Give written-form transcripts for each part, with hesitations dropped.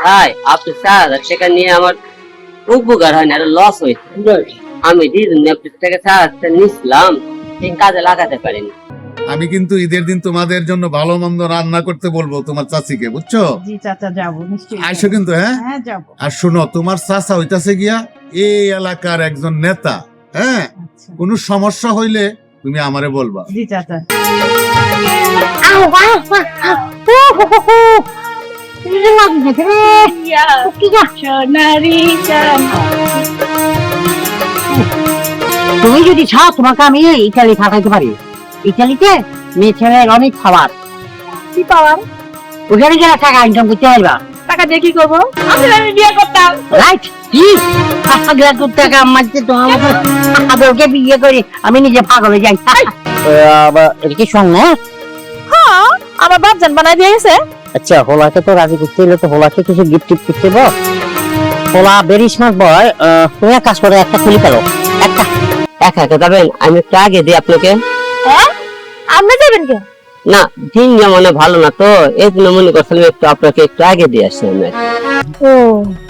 ভাই আপনি 4,000 টাকা নিয়ে আমার উপকার হয় না, লস হয়েছে। আমি দিন আপনার থেকে 4,000 নিছিলাম, এই কাজে লাগাতে পারিনি। আমি কিন্তু ঈদের দিন তোমাদের জন্য ভালো মন্দ রান্না করতে বলবো তোমার চাচিকে, বুঝছো? জি চাচা যাবো নিশ্চয়ই। আইসো কিন্তু, হ্যাঁ? হ্যাঁ যাবো। আর শোনো, তোমার চাচা হইতাছে গিয়া এই এলাকার একজন নেতা, হ্যাঁ? আচ্ছা। কোনো সমস্যা হইলে তুমি আমারে বলবা। জি চাচা। তুমি যদি চাও তোমাকে আমি ইটালি পাঠাইতে পারি। ইটালিতে মেয়ে ছেলের অনেক খাবার। কি পাওয়ার? ওখানে গেলে টাকা ইনকাম করতে পারবা। টাকা দিয়ে কি করবো? আমি বিয়ে করতাম। রাইট? কি 5,000 টাকা মাঝে তোমার আদরকে বিয়ে করে আমি নিজে পাগল হয়ে যাই। এটা কি সঙ্গ? হ্যাঁ, আমার বাপ জান বানাই দিয়ে গেছে। আচ্ছা, হোলাকে তো রাজি করতে হলে তো হোলাকে কিছু গিফট টিফট করতে হবে। হোলা ভেরি স্মার্ট বয়, তুমি এক কাজ করো, একটা খুলি ফেলো। একটা একা একা যাবেন? আমি একটু আগে দিই আপনাকে। হ্যাঁ, আপনি যাবেন কে? না, দিন যেমন ভালো না তো, এই জন্য মনে করছিলাম একটু আপনাকে একটু আগে দিয়ে আসছি। ও,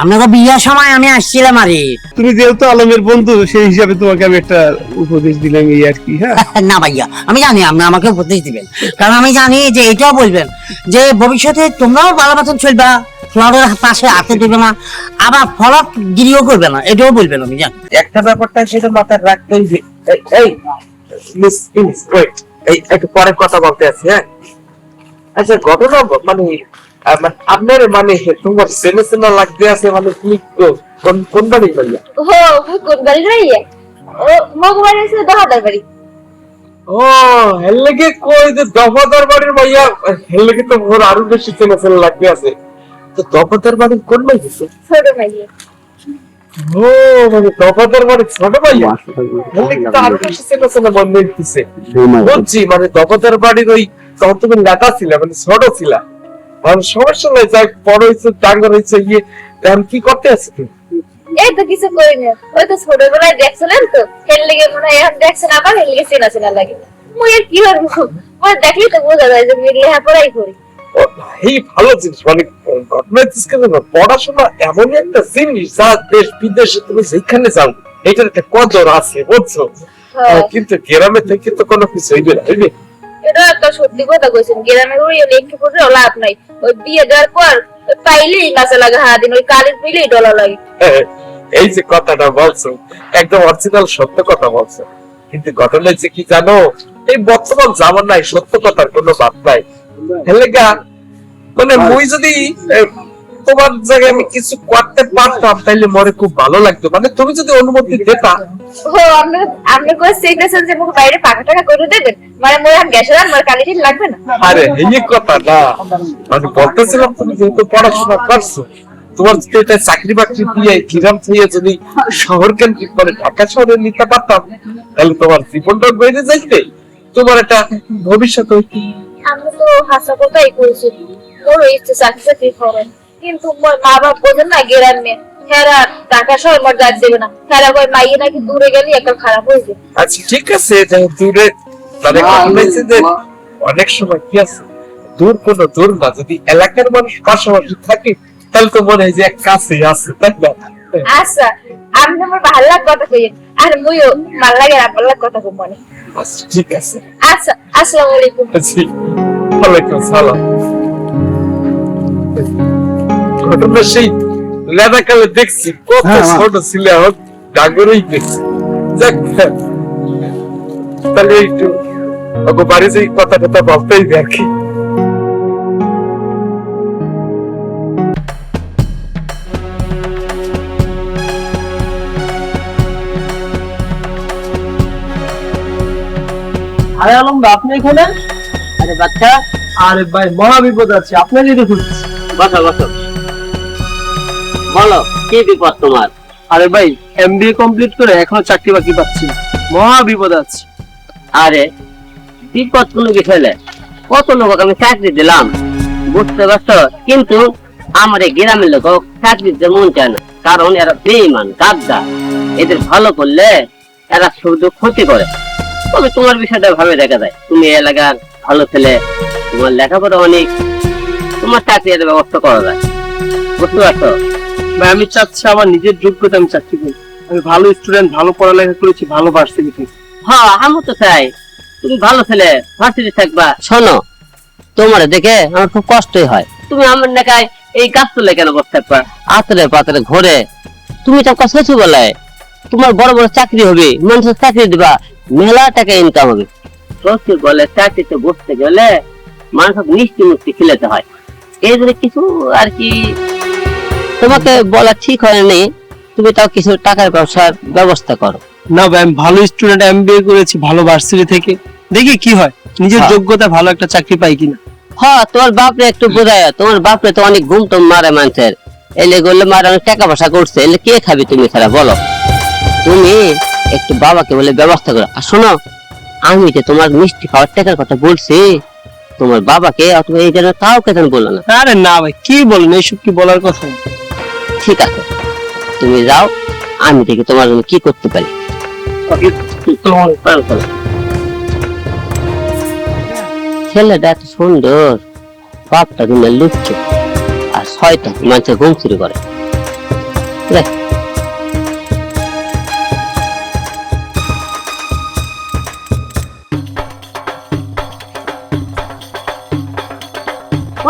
আমরা তো বিয়ের সময় আমি আসছিলাম আরে। তুমি যেহেতু আলমের বন্ধু, সেই হিসাবে তোমাকে আমি একটা উপদেশ দিলাম, এই আর কি। হ্যাঁ না ভাইয়া, আমি জানি আপনি আমাকে উপদেশ দিবেন, কারণ আমি জানি যে এটাও বলবেন যে ভবিষ্যতে তোমরাও ভালো মতন চলবা, ফ্লডের পাশে হাতে দেবে না, আবার ফলক গিরিও করবে না, এটাও বলবেন আমি জানি। একটা ব্যাপারটা সেটা মাথায় রাখতেই যে এই মিস ওয়েট, এই একটু পরে কথা বলতে আছে। হ্যাঁ আচ্ছা, ঘটনা মানে আপনার মানে তোমার চেনা চেনা লাগতে আছে, মানে তুমি কোন বাড়ি ভাইয়া? ও কোন বাড়ি রইয়ে? ও মগবাড়ি আছে দহাদার বাড়ি। ও হেললেকে কই যে দফাদার বাড়ির ভাইয়া, হেললেকে তো ওর আরো বেশি চেনা চেনা লাগতে আছে। তো দফাদার বাড়ির কোন ভাই গেছে? ছোট মাইয়ে। ও মানে দফাদার বাড়ির ছোট ভাইয়া, হেললেকে তো আরো বেশি চেনা চেনা মনে হচ্ছে। বুঝছি, মানে দফাদার বাড়ির ওই তখন তুমি নেতা ছিল, মানে ছোট ছিল, মানে সমস্যা নাই, যাই বড় হয়েছে ডাঙ্গর হয়েছে, ইয়ে এখন কি করতে আছে তুমি? এই তো কিছু করি না, ওই তো ছোটবেলায় দেখছিলেন তো, হেল লেগে মনে হয় এখন দেখছেন, আবার হেল লেগে চেনা চেনা লাগে। মুই আর কি করবো, ওই দেখলেই তো বোঝা যায় যে আমি লেখাপড়াই করি। ও ভাই, ভালো জিনিস, মানে ঘটনা দিচ্ছে না, পড়াশোনা এমনই একটা জিনিস যা দেশ বিদেশে তুমি যেখানে যাও এটার একটা কদর আছে, বুঝছো? কিন্তু গ্রামে থেকে তো কোনো কিছু হইবে না, হইবে? এটা একটা সত্যি কথা কইছেন, গ্রামের ওই লেখা পড়ে লাভ নাই। ওই বিয়ে দেওয়ার পর পাইলেই কাছে লাগে, দিন ওই কালির পিলেই ডলা লাগে। এই যে কথাটা বলছো একদম অরিজিনাল সত্য কথা বলছো, কিন্তু ঘটনা যে কি জানো, এই বর্তমান জামানায় সত্য কথার কোনো বাদ নাই। হেলেগা মানে মুই যদি তোমার জায়গায় আমি কিছু করতে পারতাম তাইলে মরে খুব ভালো লাগতো, মানে তুমি যদি অনুমতি দিতা। ও আপনি কই সিগনেচার যে মুখ বাইরে পাকা টাকা করে দেবেন, মানে মোর আর গ্যাসের আর মোর কালি ঠিক লাগবে না? আরে এই কথা না, আমি বলতেছিলাম তুমি যেহেতু পড়াশোনা করছো, তোমার যদি এটা চাকরি বাকরি দিয়ে গ্রাম থেকে যদি শহর কেন্দ্রিক করে ঢাকা শহরে নিতে পারতাম, তাহলে তোমার জীবনটা বেড়ে যাইতে, তোমার একটা ভবিষ্যৎ হইতো। আমি তো হাসা কথাই কইছি, মোর ইচ্ছে চাকরি করেন, কিন্তু মোর মা বাপ বোঝেন না গ্রামে, হেরা টাকা সহ মোর দাঁত দেবে না, হেরা কই মাইয়ে নাকি দূরে গেলে একটা খারাপ হয়ে যায়। আচ্ছা ঠিক আছে, দূরে মানে বলেছে যে অনেক সময় কি আছে, দূর কোনো দূর না, যদি এলাকার মানুষ পাশাপাশি থাকে তাহলে তো মনে হয় যে এক কাছে আছে, তাই না? আচ্ছা, আপনি আমার ভালো লাগ কথা কইেন, আর মুইও ভাল লাগে আপনার লাগ কথা কই মনে। আচ্ছা ঠিক আছে। আচ্ছা, আসসালামু আলাইকুম। জি, ওয়ালাইকুম সালাম। ঘটনা সেই লেদাকালে দেখছি, কত ছোট ছিল, এখন ডাঙ্গরেই দেখছি। যাক, তাহলে একটু ওকে বাড়ি যে কথা কথা বলতেই আর কি। আরে আলম দা, আপনি এখানে? আরে বাচ্চা, আরে ভাই, মহা বিপদ আছে, আপনারই তো খুঁজছি। বসো বসো, বলো কি বিপদ তোমার? আরে ভাই, এমবিএ কমপ্লিট করে এখনো চাকরি বাকরি পাচ্ছি না, মহা বিপদ আছে। আরে বিপদ কোনো বিষয় নেই, কত লোক আমি চাকরি দিলাম, বুঝতে পারছো, কিন্তু আমার এই গ্রামের লোক চাকরি দিতে মন চায় না, কারণ এরা বেঈমান গাদ্দার, এদের ভালো করলে এরা শুধু ক্ষতি করে। তবে তোমার বিষয়টা ভাবে দেখা যায়, তুমি এলাকার ভালো ছেলে, তোমার লেখাপড়া অনেক, তোমার চাকরি ব্যবস্থা করা যায়। বুঝতে পারছো? ভাই আমি চাচ্ছি আমার নিজের যোগ্যতা আমি চাচ্ছি করি। আমি ভালো স্টুডেন্ট, ভালো পড়ালেখা করেছি, ভালো ভার্সিটি। হ্যাঁ আমি তো চাই তুমি ভালো ছেলে ভার্সিটি থাকবা। শোনো, তোমার দেখে আমার খুব কষ্টই হয়। তুমি আমার নেকায় এই কাজ করলে কেন বসে থাকবা? আতরে পাতরে ঘরে তুমি তো কথা বলে তোমার বড় বড় চাকরি হবে, মানুষের চাকরি দিবা, মেলা টাকা ইনকাম হবে। শ্বশুর বলে চাকরিতে বসতে গেলে মানুষকে মিষ্টি মুষ্টি খেলাতে হয়। এই জন্য কিছু আর কি তোমাকে বলা ঠিক হয়নি, তুমি তাও কিছু টাকার ব্যবস্থা করো। না ভাই আমি ভালো স্টুডেন্ট, এমবিএ করেছি ভালো ভার্সিটি থেকে, দেখি কি হয়, নিজের হ্যাঁ। যোগ্যতা ভালো একটা চাকরি পাই কিনা। হ্যাঁ তোমার বাপরে একটু বোঝায়, তোমার বাপরে তো অনেক ঘুম টুম মারে মানুষের, এলে করলে মারে অনেক টাকা পয়সা করছে, এলে কে খাবি তুমি ছাড়া বলো? তুমি একটু বাবাকে বলে ব্যবস্থা করো। আর শোনো, আমি যে তোমার মিষ্টি খাওয়ার টাকার কথা বলছি, তোমার বাবাকে অথবা এই জন্য কাউকে যেন বলো না। আরে না ভাই কি বলেন, এইসব কি বলার কথা? ঠিক আছে, তুমি যাও, আমি দেখি তোমার জন্য কি করতে পারি। ছেলেটা এত সুন্দর, বাপটা কিন্তু লুচ্ছ আর শয়তান, মানুষের ঘুম চুরি করে। দেখ,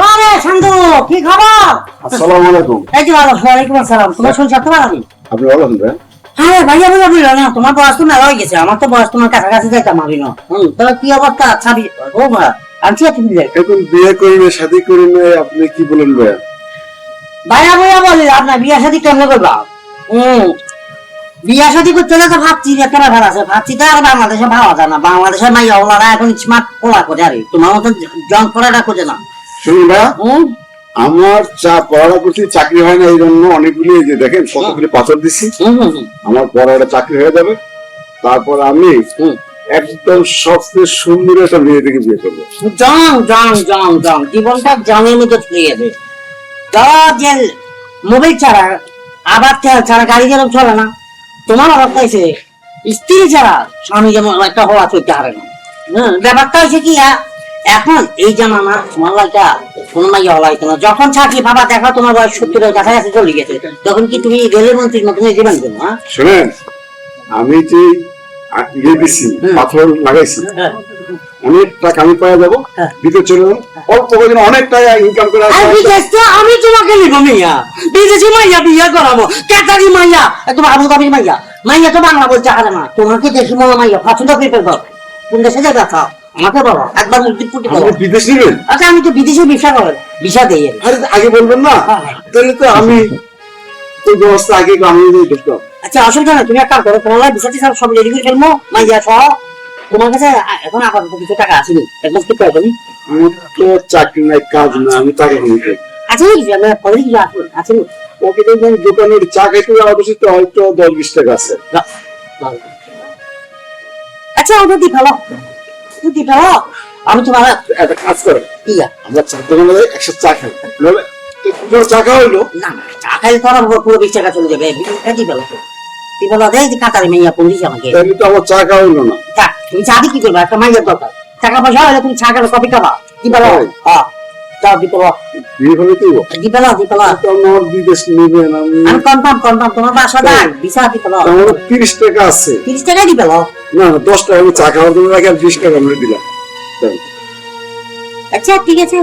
ওরে শান্তু, কি খবর? আসসালামু আলাইকুম। এই যে ভালো, ওয়ালাইকুম আসসালাম। তোমার শরীর স্বাস্থ্য ভালো নেই? আপনি ভালো আছেন ভাই? হ্যাঁ ভাইয়া ভাইয়া বললো না, তোমার বয়স তো মেলা হয়ে গেছে, আমার তো বয়স তোমার কাছাকাছি যাইতাম আমি না। তাহলে কি অবস্থা? ছাবি ও মা আনছি তুমি দেখ। এখন বিয়ে করবে, শাদী করবে, আপনি কি বলেন ভাইয়া? ভাইয়া ভাইয়া বলি আপনার বিয়া শাদী কেমনে করবা? বিয়া শাদী করতে হলে তো ভাবছি একটা ব্যাপার আছে, ভাবছি তো আর বাংলাদেশে ভাবা যায় না। বাংলাদেশের মাইয়া ওনারা এখন স্মার্ট পোলা করে, আরে তোমার মতো জন পড়াটা করে না। শুনুন ভাইয়া, আমার পড়াটা করছি, চাকরি হয় না, এই জন্য অনেকগুলি এই যে দেখেন কতগুলি পাথর দিচ্ছি। আমার পড়াটা চাকরি হয়ে যাবে, তারপর আমি একদম সবচেয়ে সুন্দর একটা মেয়ে থেকে বিয়ে করবো। জং জং জং জং জীবনটা জংয়ের মতো চলে যাবে। যে মোবাইল ছাড়া আবার তেল ছাড়া গাড়ি যেরকম চলে না, তোমার অবস্থা হয়েছে স্ত্রী ছাড়া স্বামী যেমন একটা হওয়া চলতে পারে না। ব্যাপারটা হয়েছে কি, এখন এই জামানা তোমার লাইটা কোনো মাইয়া হওয়া লাগতো না। যখন চাকরি পাবা দেখো তোমার বয়স 70 কাছাকাছি চলে গেছে, তখন কি তুমি রেলের মন্ত্রীর মতন জীবন দেবো? শুনেন, আমি যে ইয়ে দিচ্ছি, পাথর লাগাইছি, অনেক টাকা আমি পাওয়া যাবো, দিতে চলে যাবো, অল্প করে অনেক টাকা ইনকাম করে আমি তোমাকে নিব মাইয়া, বিদেশি মাইয়া বিয়ে করাবো, ক্যাটারি মাইয়া, তোমার আবু ধাবির মাইয়া, মাইয়া তো বাংলা বলতে পারে না। তোমাকে দেখি মনে মাইয়া পছন্দ করে ফেলবো, কোন দেশে যাবে খাও আমাকে বলো, একবার মুক্তি ফুটে বলো। বিদেশ নিবেন? আচ্ছা আমি তো বিদেশে ভিসা করেন, ভিসা দেই। আরে আগে বলবেন না, তাহলে তো আমি ওই ব্যবস্থা আগে আমি ঢুকতাম। আচ্ছা অসুবিধা নেই, তুমি এক কাজ করো, তোমার ভিসা টিসা সব রেডি করে ফেলবো, মাইয়া সহ। তোমার কাছে এখন আপাতত কিছু টাকা আসেনি, একবার কি করবো? আমার তো চাকরি নাই, কাজ না, আমি টাকা কিনতে আছে নাকি? আমরা পরে কিছু আছে নি? ওকে তো দোকানের চা খাইতে যাওয়া উচিত, হয়তো 10-20 টাকা আছে। আচ্ছা ওদের দি ফেলো, দি ফেলো, আমি তোমার একটা কাজ করে, ইয়া আমরা চা দোকানে যাই, একসাথে চা খাই, নাহলে দুটো চা খাওয়া হইলো। না না, চা খাইলে তো আমার পুরো 20 টাকা চলে যাবে। দি ফেলো তো, দি ফেলো, দেখ কাতারি মাইয়া কোন দিছে আমাকে। তাহলে তো আমার চা খাওয়া হইলো না। থাক, তুমি চা দিয়ে কি করবে? একটা মাইয়ার দরকার, টাকা পয়সা হলে তুমি চা খাবে, কফি খাবা। দি ফেলো, হ্যাঁ যাও দি ফেলো, বিয়ে হলে তো দি ফেলো, দি ফেলো। আমার বিদেশ নেবেন, আমি কনফার্ম কনফার্ম, তোমার বাসা দেখ, ভিসা দি ফেলো। আমার 30 টাকা আছে। 30 টাকা দি ফেলো। না না, 10 টাকা আমি চা খাওয়ার জন্য রাখি, আর 20 টাকা আমরা দিলাম। আচ্ছা ঠিক আছে,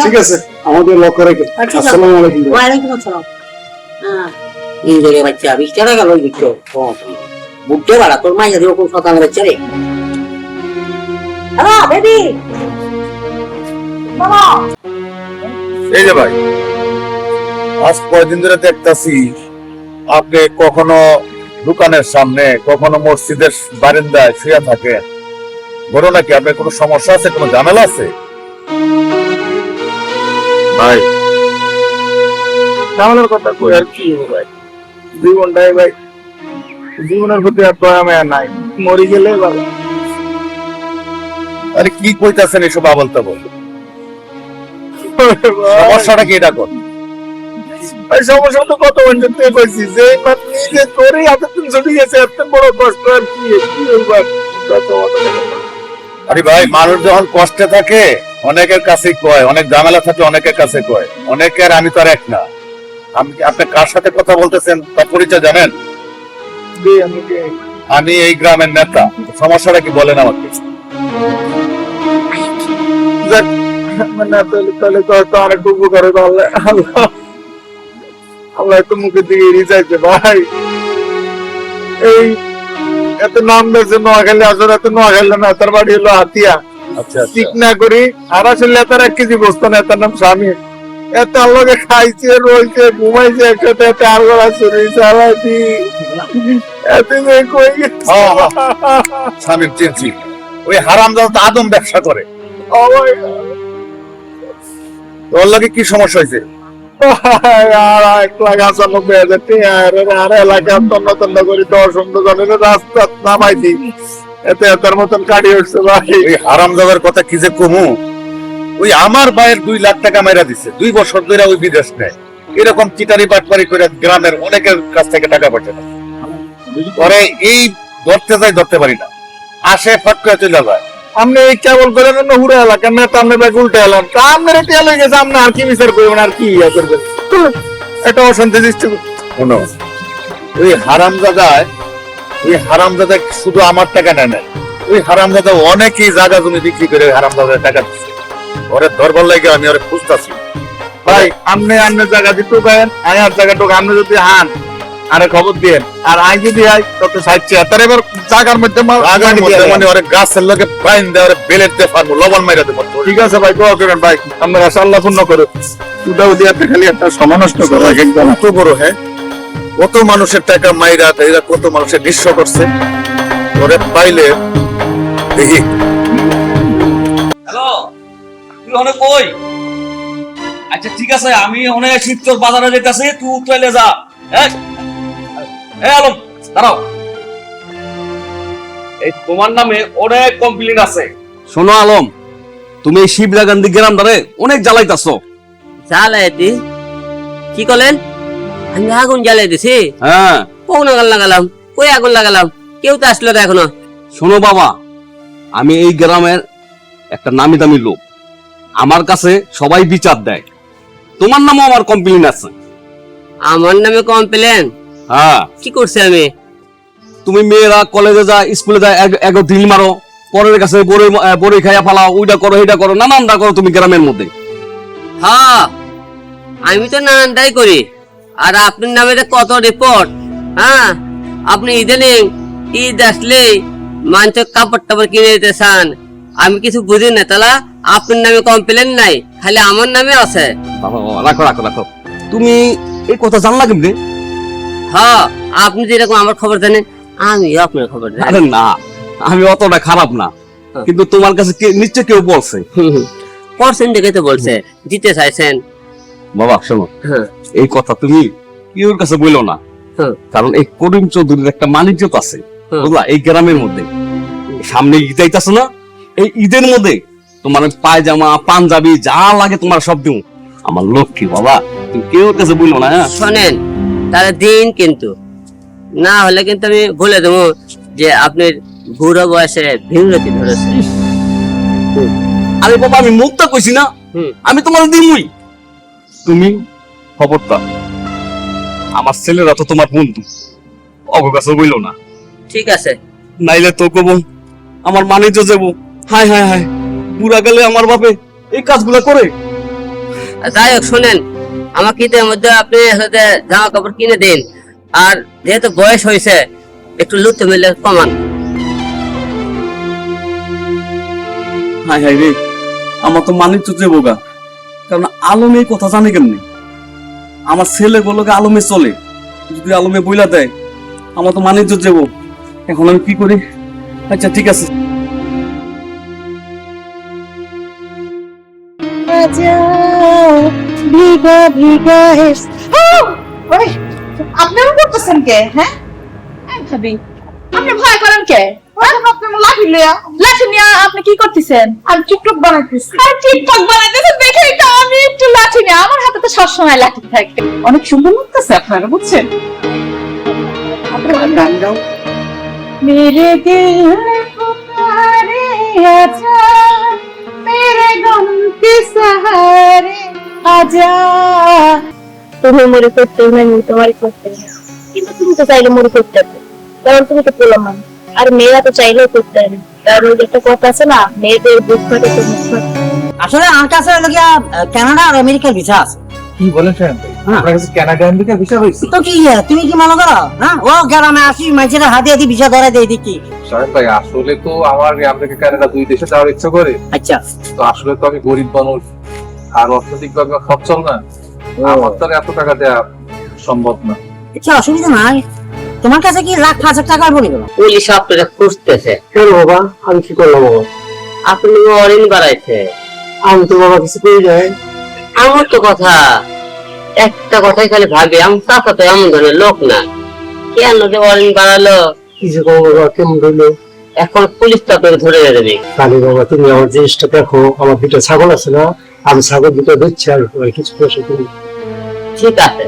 ঠিক আছে, আমাদের লক্ষ্য রেখে। আচ্ছা, আসসালামু আলাইকুম। ওয়ালাইকুম আসসালাম। হ্যাঁ ইন্দুরে বাচ্চা 20 টাকা গেল বিক্রো, বুঝতে পারা তোর মাইয়া দিয়ে কোন সকালে বাচ্চা রে। হ্যালো বেবি, বাবা এই যে ভাই, আজ কয়দিন ধরে দেখতাছি আপনি কখনো দোকানের সামনে, কখনো মসজিদের বারান্দায় শুয়ে থাকেন। বলো নাকি আপনার কোনো সমস্যা আছে, কোনো ঝামেলা আছে? ভাই ঝামেলার কথা কই আর কি ভাই, জীবনটাই ভাই, জীবনের প্রতি আর দয়া মায়া নাই, মরে গেলে ভালো। আরে কি কইতাছেন এসব আবল তাবল? সমস্যাটা কি এটা কর? ভাই সমস্যা তো কত বছর থেকে কইছি, যে নিজে করে হাতে তুমি চলে গেছে, এত বড় কষ্ট আর কি বলবার। আরে ভাই, মানুষ যখন কষ্টে থাকে অনেকের কাছেই কয়, অনেক ঝামেলা থাকে অনেকের কাছে কয়, অনেকের আমি তো আর এক না। আপনি কার সাথে কথা বলতেছেন তার পরিচয় জানেন? জি, আমি কে? আমি এই গ্রামের নেতা। সমস্যাটা কি বলেন আমাকে। যাক, মানে তাহলে তো হয়তো অনেক উপকার হবে। আল্লাহ আল্লাহ একটু মুখের দিকে এড়িয়ে যাইছে ভাই। এই এত নাম বেছে নোয়াখালী, আসলে এত নোয়াখালী না, তার বাড়ি হলো হাতিয়া। আচ্ছা ঠিক না করি আর আসলে তার 1 কেজি বসতো না, তার নাম স্বামী। এত আল্লাহকে খাইছে, রয়েছে, ঘুমাইছে একসাথে, এত আলগা চুরি চালাইছি, এত যে কই গেছে। স্বামীর চিনছি, ওই হারামজাদা তো আদম ব্যবসা করে। ও ভাই, ওর লাগে কি সমস্যা হয়েছে? আর 1,95,000 টাকা আর এলাকা তন্ন তন্ন করে 10 জনের রাস্তা নামাইছি, এতে এতার মতন কাটি উঠছে ভাই। ওই হারামজাদার কথা কি যে কমু, ওই আমার ভাইয়ের 2 লাখ টাকা মাইরা দিচ্ছে, 2 বছর ধরে ওই বিদেশ নেয়। এরকম চিটারি বাটপারি করে গ্রামের অনেকের কাছ থেকে টাকা পাঠে না। পরে এই ধরতে পারি না, আসে ফট করে চলে যায়। আপনি এই কেবল করে না হুড়ে এলাকার নেতা, আপনি ব্যাগ উল্টে এলাম, আপনার টিয়া লয়ে গেছে, আপনি আর কি বিচার করবেন, আর কি ইয়া করবেন? এটা অশান্তি সৃষ্টি করবে। শোনো, ওই হারামজাদা শুধু আমার টাকা নেয় না, ওই হারামজাদা অনেকেই জায়গা জমি বিক্রি করে হারামজাদার টাকা দিচ্ছে। ওরে ধরবার লাগে আমি ওরে খুঁজতাছি। ভাই আপনি জায়গা দিতে পারেন, আর জায়গাটুকু আপনি যদি হান আরে খবর দিয়েন, আর আই যদি আই তত সাইচ্ছে তার এবার জায়গার মধ্যে মানে ওরে গাছের লোকে ফাইন দেয়, ওরে বেলেট দিয়ে পারবো, লবণ মাইরা দেবো। ঠিক আছে ভাই, দোয়া করেন ভাই, আপনার আশা আল্লাহ পূর্ণ করে। উদাও দিয়ে খালি একটা সময় নষ্ট করে একদম। কত বড়, হ্যাঁ, কত মানুষের টাকা মাইরা এরা কত মানুষের নিঃস্ব করছে। ওরে পাইলে দেখি। হ্যালো, তুই অনেক কই? আচ্ছা ঠিক আছে, আমি অনেক শিবচর বাজারে যেতেছি, তুই চলে যা। আলম দাঁড়াও, এই তোমার নামে অনেক কমপ্লেন আছে। শোনো আলম, তুমি এই শিবরা গান্ধী গ্রাম ধরে অনেক জ্বালাইতাছো। জ্বালাইতি কি করলেন? আমি আগুন জ্বালাই দিছি? হ্যাঁ, কোন আগুন লাগালাম? কই আগুন লাগালাম? কেউ তো আসলো না এখনো। শোনো বাবা, আমি এই গ্রামের একটা নামি দামি লোক, আমার কাছে সবাই বিচার দেয়, তোমার নামও আমার কমপ্লেন আছে। আমার নামে কমপ্লেন? হ্যাঁ, কি করছে আমি? তুমি মেয়েরা কলেজে যায়, স্কুলে যায়, এগো ঢিল মারো, পরের কাছে বড়ই খাইয়া ফালাও, ওইটা করো এইটা করো, নানানটা করো তুমি গ্রামের মধ্যে। হ্যাঁ, আমি তো নানানটাই করি। আর আপনার নামে তো কত রিপোর্ট। হ্যাঁ, আপনি ইদানিং ঈদ আসলে মানুষ কাপড় টাপড় কিনে দিতে চান, আমি কিছু বুঝি না। তাহলে আপনার নামে কমপ্লেন নাই, খালি আমার নামে আছে। বাবা, রাখো রাখো রাখো, তুমি এই কথা জানলা কেমনে? হ্যাঁ, আপনি যেরকম আমার খবর জানেন, আমি আপনার খবর জানি। আরে না, আমি অতটা খারাপ না, কিন্তু তোমার কাছে নিশ্চয় কেউ বলছে। পড়ছেন দেখে তো বলছে, দিতে চাইছেন। বাবা শোনো, হ্যাঁ, এই কথা তুমি কেউর কাছে বললো না, হ্যাঁ, কারণ এই করিম চৌধুরীর একটা মানিজ্যত আছে, হ্যাঁ। বুঝলা? এই গ্রামের মধ্যে সামনে ঈদ আইতাছে না, এই ঈদের মধ্যে তোমার পায়জামা পাঞ্জাবি যা লাগে তোমার সব দিও। আমার লক্ষ্মী বাবা, তুমি কেউর কাছে বললো না। হ্যাঁ শোনেন, তাহলে দিন, কিন্তু না হলে কিন্তু আমি বলে দেবো যে আপনার বুড়ো বয়সে ভিমরতি ধরেছে। আরে বাবা, আমি মুক্তা কইছি না, আমি তোমার দিমুই। তুমি খবরটা, আমার ছেলেরা তো তোমার বন্ধু, অগ কাছে বইল না। ঠিক আছে, নাইলে তো কব আমার মানিজ্য যাবো। হায় হায় হায়, বুড়া গেলে আমার বাপে এই কাজগুলা করে। যাই হোক শোনেন, আমাকে ঈদের মধ্যে আপনি সাথে জামা কাপড় কিনে দিন। আর যেহেতু বয়স হয়েছে, একটু লুতে মিলে কমান। হায় হায় রে, আমার তো মানিজ্য যাবো গা, কারণ আলম এই কথা জানে কেমনি? আমার ছেলে বললো আলমে চলে, যদি আলমে বইলা দেয় আমার তো মানিজ্য যাবো। এখন আমি কি করি? আচ্ছা ঠিক আছে। আপনারা করতেছেন কে? হ্যাঁ ভাবি, আপনি ভয় করেন কে? লাঠি নিয়ে আপনি কি করতেছেন? আমি টিকটক বানাইতেছি। আর টিকটক বানাইতেছেন দেখেই তো আমি একটু লাঠি নিয়ে, আমার হাতে তো সবসময় লাঠি থাকে। অনেক সুন্দর লাগতেছে আপনারা, বুঝছেন? গান গাও। মেরে দিল में पुकारे आजा, मेरे गम के सहारे आजा, তুমি মরে করতে হবে আমি তোমারই করতে হবে কিন্তু তুমি তো চাইলে মরে করতে পারবে কারণ তুমি তো পোলা মানুষ আর মেয়েরা তো চাইলেও করতে পারে না কারণ ওই যে একটা কথা আছে না মেয়েদের বুক ফাটে তো মুখ ফাটে আসলে আমার কাছে হলো গিয়া কানাডা আর আমেরিকার ভিসা আছে। কি বলেন সাহেব ভাই? আপনার কাছে কানাডা আমেরিকা বিষয় হয়েছে? তো কি তুমি কি মনে করো? হ্যাঁ, ও গ্রামে আসি মাঝে হাতে হাতে ভিসা ধরে দেয় দেখি। সাহেব ভাই আসলে তো আমার আমেরিকা কানাডা দুই দেশে যাওয়ার ইচ্ছা করে, আচ্ছা, তো আসলে তো আমি গরিব মানুষ আর অর্থনৈতিক ভাবে সচ্ছল না, আমার তো আর এত টাকা দেওয়া সম্ভব না। আচ্ছা, অসুবিধা নাই। তোমার কাছে কি লাখ 5,000 টাকা বলে গেল? পুলিশ আপনারা খুঁজতেছে। কেন বাবা, আমি কি করলাম বাবা? আপনি অরিন বাড়াইছে। আমি তো বাবা কিছু করি নাই। আমার তো কথা একটা কথাই খালি ভাবি, আমার চাচা তো এমন ধরনের লোক না, কেন যে অরিন বাড়ালো? কি যে করবো বাবা, কেমন হইলো? এখন পুলিশ তো আপনাকে ধরে দেবে। তাহলে বাবা তুমি আমার জিনিসটা দেখো, আমার দুটো ছাগল আছে না, আমি ছাগল দুটো দিচ্ছি আর কিছু পয়সা করি। ঠিক আছে,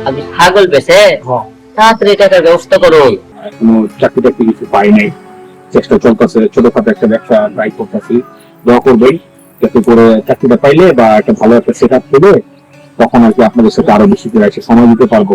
আপনি ছাগল বেছে হ্যাঁ। তাড়াতাড়ি টাকার ব্যবস্থা করুন। এখনো চাকরি টাকরি কিছু পাই নাই, চেষ্টা চলতেছে, ছোটখাটো একটা ব্যবসা ট্রাই করতেছি। দোয়া করবেন যাতে করে চাকরিটা পাইলে বা একটা ভালো একটা সেট আপ পেলে তখন আর কি আপনাদের সাথে আরো বেশি করে এসে সময় দিতে পারবো।